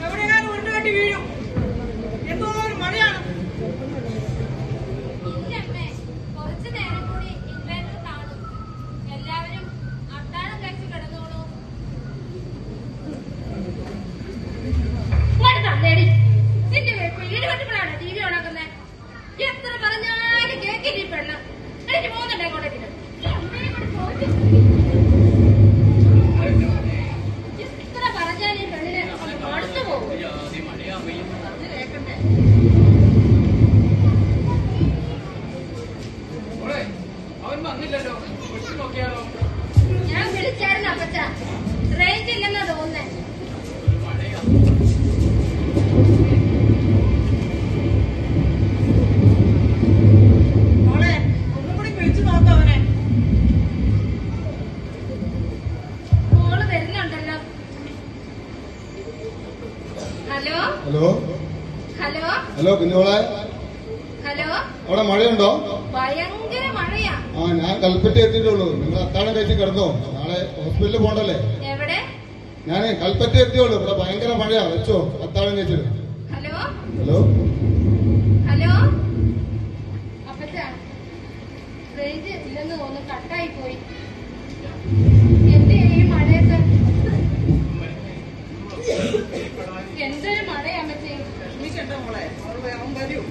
എവിടെയാണ് ഉരുട്ടുകെട്ടി വീഴും. എന്തോ ഒരു മഴയാണ്. കുറച്ചു നേരം കൂടി ഇൻവേർട്ടർ കാണും. എല്ലാവരും അത്താഴം കഴിച്ച് കിടന്നോളൂ. തന്നേടി നിന്റെ വീട് കെട്ടുമ്പോഴാണ് ടി വി ഓണാക്കുന്നത്. എത്ര പറഞ്ഞാലും കേക്കില്ല ഈ പെണ്ണ്. എനിക്ക് പോകുന്നുണ്ടേ കൊണ്ടേക്കിട്ട് എത്ര പറഞ്ഞാലും ഈ പെണ്ണിന് അടുത്തു പോകും. ഞാൻ വിളിച്ചായിരുന്നു അപ്പച്ച. റേഞ്ച് ഇല്ലെന്നാ തോന്നുന്നേ. മോളെ ഒന്നും കൂടി വിളിച്ചു നോക്കാം അവനെ. മോള് വരുന്നുണ്ടല്ലോ. ഹലോ ഹലോ ഹലോ ഹലോ കുഞ്ഞോളെ, ഹലോ. അവിടെ മഴയുണ്ടോ? ഭയങ്കര മഴയാ. ഞാൻ കൽപ്പറ്റ എത്തിയിട്ടുള്ളൂ. നിങ്ങൾ അത്താഴം കഴിച്ച് കിടന്നോ? നാളെ ഹോസ്പിറ്റലിൽ പോകണ്ടല്ലേ? എവിടെ? ഞാൻ കൽപ്പറ്റ എത്തിയുള്ളൂ. ഇവിടെ ഭയങ്കര മഴയാ. വെച്ചോ അത്താഴം കഴിച്ചിട്ട്. Hello hello hello. അപ്പച്ച റേഞ്ച് ഇല്ലെന്ന് തോന്നുന്നു. കട്ടായി പോയി. എന്റെ ഈ മഴയത്ത് എന്തൊരു മഴയാ അമ്മച്ചേ. നീ കേട്ടോ മോളെ, അവൻ വരൂ.